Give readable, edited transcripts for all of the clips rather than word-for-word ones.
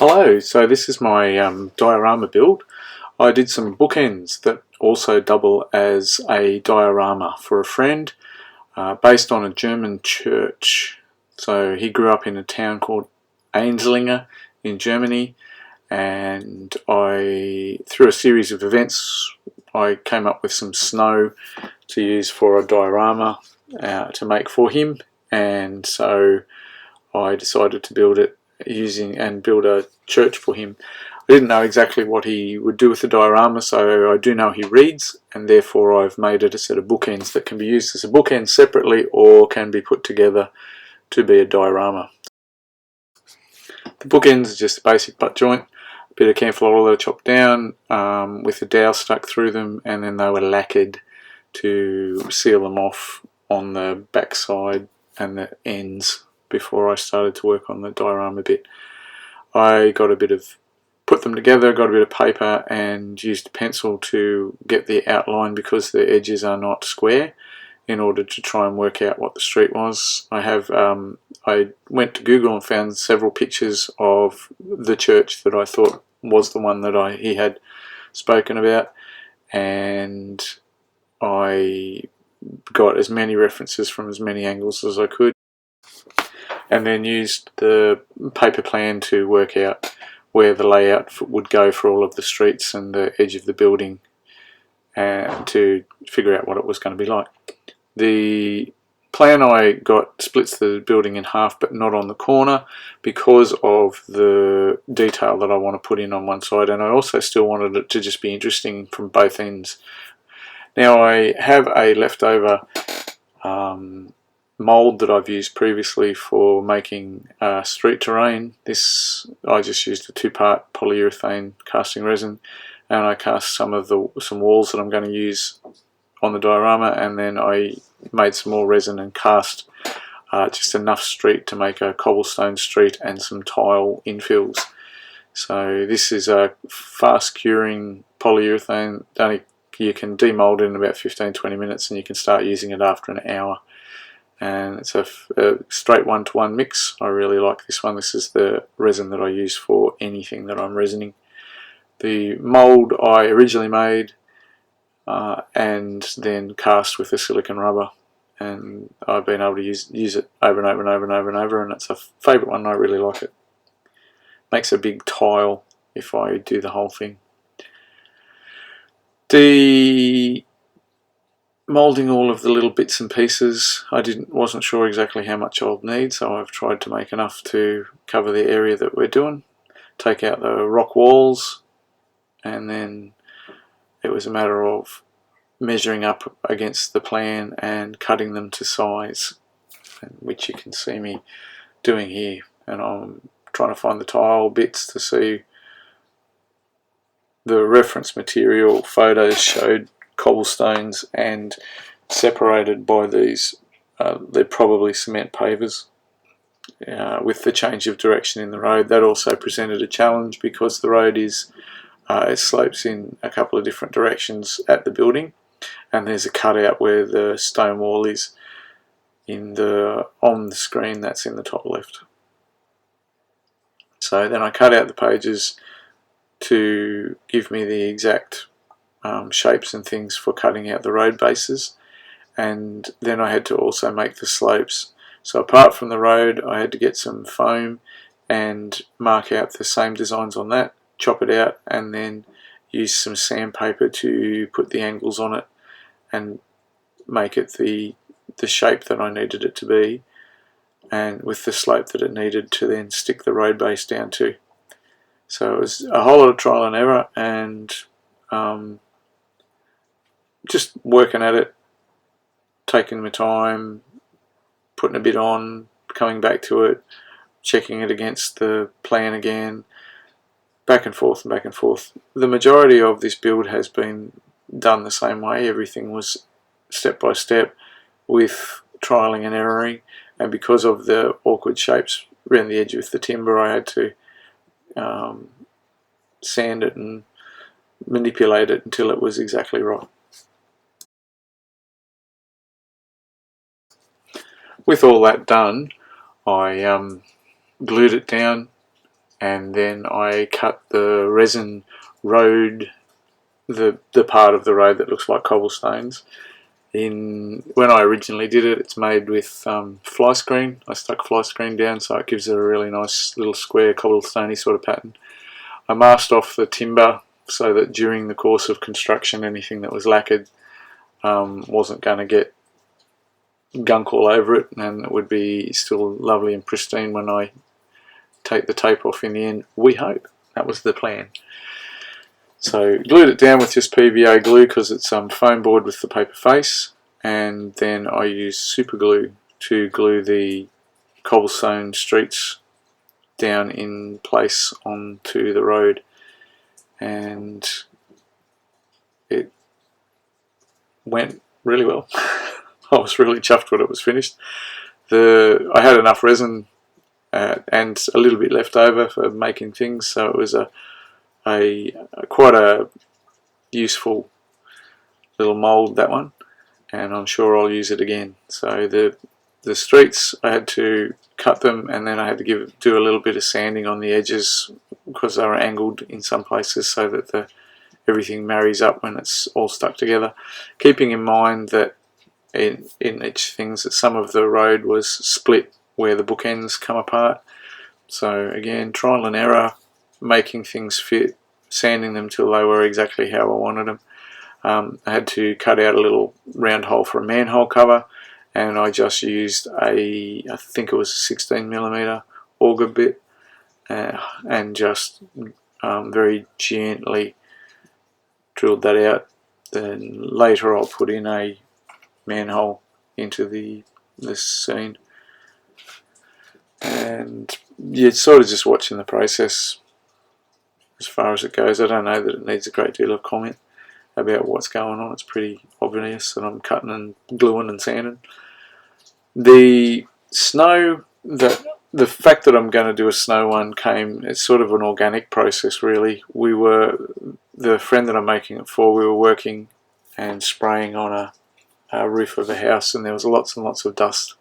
Hello, so this is my diorama build. I did some bookends that also double as a diorama for a friend based on a German church. So he grew up in a town called Ainslinger in Germany, and through a series of events I came up with some snow to use for a diorama to make for him, and so I decided to build it build a church for him. I didn't know exactly what he would do with the diorama, so I do know he reads, and therefore I've made it a set of bookends that can be used as a bookend separately or can be put together to be a diorama. The bookends are just a basic butt joint, a bit of camphor chopped down with a dowel stuck through them, and then they were lacquered to seal them off on the back side and the ends before I started to work on the diorama bit. I put them together, got a bit of paper and used a pencil to get the outline because the edges are not square, in order to try and work out what the street was. I went to Google and found several pictures of the church that I thought was the one that he had spoken about, and I got as many references from as many angles as I could, and then used the paper plan to work out where the layout would go for all of the streets and the edge of the building, and to figure out what it was going to be like. The plan I got splits the building in half, but not on the corner, because of the detail that I want to put in on one side, and I also still wanted it to just be interesting from both ends. Now I have a leftover mould that I've used previously for making street terrain. I just used a 2-part polyurethane casting resin, and I cast some walls that I'm going to use on the diorama, and then I made some more resin and cast just enough street to make a cobblestone street and some tile infills. So this is a fast curing polyurethane. You can demold it in about 15-20 minutes, and you can start using it after an hour. And it's a straight 1-to-1 mix. I really like this one. This is the resin that I use for anything that I'm resining. The mould I originally made and then cast with a silicone rubber, and I've been able to use it over and over and over and over and over, and it's a favourite one. I really like it. Makes a big tile if I do the whole thing. Moulding all of the little bits and pieces, I wasn't sure exactly how much I'll need, so I've tried to make enough to cover the area that we're doing. Take out the rock walls, and then it was a matter of measuring up against the plan and cutting them to size, which you can see me doing here. And I'm trying to find the tile bits to see. The reference material photos showed cobblestones and separated by these, they're probably cement pavers. With the change of direction in the road, that also presented a challenge, because the road it slopes in a couple of different directions at the building, and there's a cutout where the stone wall is on the screen that's in the top left. So then I cut out the pages to give me the exact shapes and things for cutting out the road bases, and then I had to also make the slopes. So apart from the road, I had to get some foam and mark out the same designs on that, chop it out, and then use some sandpaper to put the angles on it and make it the shape that I needed it to be, and with the slope that it needed to then stick the road base down to. So it was a whole lot of trial and error, and just working at it, taking my time, putting a bit on, coming back to it, checking it against the plan again, back and forth and back and forth. The majority of this build has been done the same way. Everything was step by step with trialing and erroring, and because of the awkward shapes around the edge with the timber, I had to sand it and manipulate it until it was exactly right. With all that done, I glued it down and then I cut the resin road, the part of the road that looks like cobblestones. When I originally did it, it's made with fly screen. I stuck fly screen down so it gives it a really nice little square cobblestoney sort of pattern. I masked off the timber so that during the course of construction anything that was lacquered wasn't going to get gunk all over it, and it would be still lovely and pristine when I take the tape off in the end. We hope. That was the plan. So glued it down with just PVA glue because it's foam board with the paper face, and then I used super glue to glue the cobblestone streets down in place onto the road, and it went really well. I was really chuffed when it was finished. I had enough resin and a little bit left over for making things, so it was quite a useful little mould, that one, and I'm sure I'll use it again. So the streets, I had to cut them, and then I had to do a little bit of sanding on the edges because they were angled in some places so that everything marries up when it's all stuck together, keeping in mind that in each things that some of the road was split where the bookends come apart. So again, trial and error, making things fit, sanding them till they were exactly how I wanted them. I had to cut out a little round hole for a manhole cover, and I just used I think it was a 16mm auger bit, and just very gently drilled that out. Then later I'll put in a manhole into this scene, and you're sort of just watching the process as far as it goes. I don't know that it needs a great deal of comment about what's going on. It's pretty obvious that I'm cutting and gluing and sanding. The snow, the fact that I'm going to do a snow one it's sort of an organic process really. The friend that I'm making it for, we were working and spraying on a roof of a house, and there was lots and lots of dust,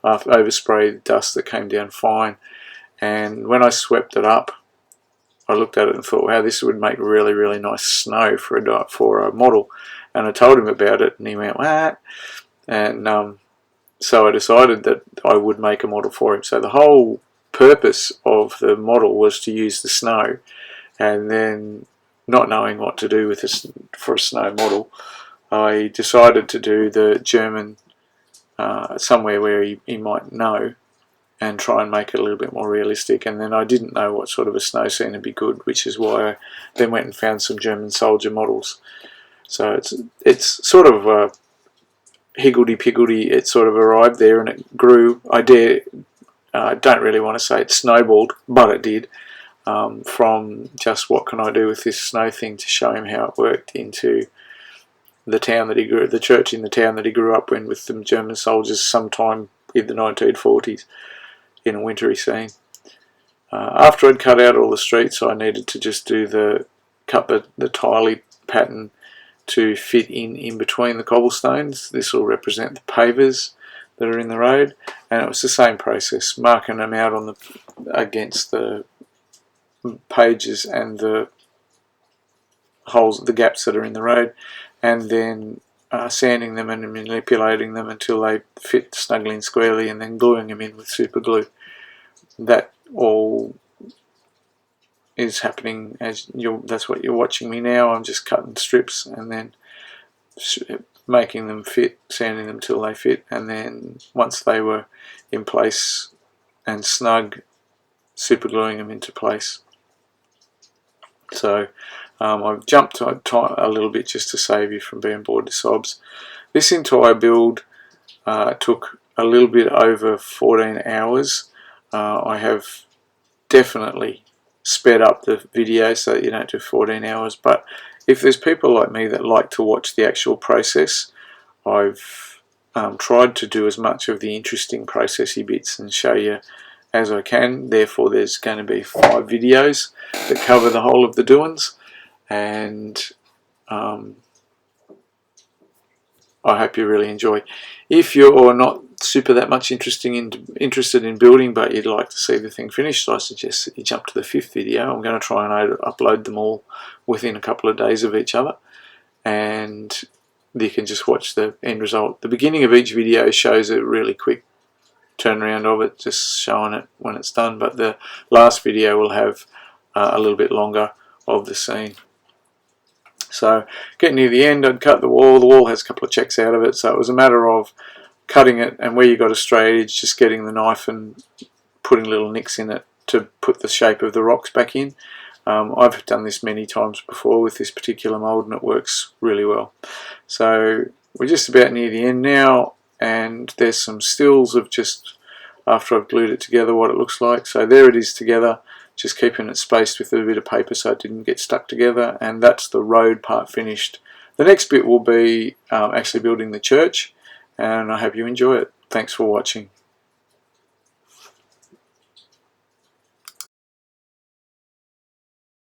overspray dust that came down fine, and when I swept it up, I looked at it and thought, wow, this would make really, really nice snow for a model. And I told him about it, and he went, what? And so I decided that I would make a model for him. So the whole purpose of the model was to use the snow, and then not knowing what to do for a snow model, I decided to do the German somewhere where he might know, and try and make it a little bit more realistic. And then I didn't know what sort of a snow scene would be good, which is why I then went and found some German soldier models. So it's sort of a higgledy-piggledy. It sort of arrived there and it grew. I don't really want to say it snowballed, but it did, from just what can I do with this snow thing to show him how it worked, into the church in the town that he grew up in with the German soldiers sometime in the 1940s. In a wintry scene. After I'd cut out all the streets, I needed to just cut the tiley pattern to fit in between the cobblestones. This will represent the pavers that are in the road, and it was the same process, marking them out against the pages and the holes, the gaps that are in the road, and then sanding them and manipulating them until they fit snugly and squarely, and then gluing them in with super glue. That all is happening that's what you're watching me now. I'm just cutting strips and then making them fit, sanding them till they fit, and then once they were in place and snug, super gluing them into place. So I've jumped a little bit just to save you from being bored to sobs. This entire build took a little bit over 14 hours. I have definitely sped up the video so that you don't do 14 hours, but if there's people like me that like to watch the actual process, I've tried to do as much of the interesting processy bits and show you as I can. Therefore there's going to be 5 videos that cover the whole of the doings, and I hope you really enjoy. If you're not super that much interested in building, but you'd like to see the thing finished, so I suggest that you jump to the 5th video. I'm going to try and upload them all within a couple of days of each other, and you can just watch the end result. The beginning of each video shows a really quick turnaround of it, just showing it when it's done, but the last video will have a little bit longer of the scene. So getting near the end, I'd cut the wall. The wall has a couple of checks out of it, so it was a matter of cutting it, and where you got a straight edge, just getting the knife and putting little nicks in it to put the shape of the rocks back in. I've done this many times before with this particular mould, and it works really well. So we're just about near the end now, and there's some stills of just after I've glued it together what it looks like. So there it is together, just keeping it spaced with a bit of paper so it didn't get stuck together, and that's the road part finished. The next bit will be actually building the church, and I hope you enjoy it. Thanks for watching.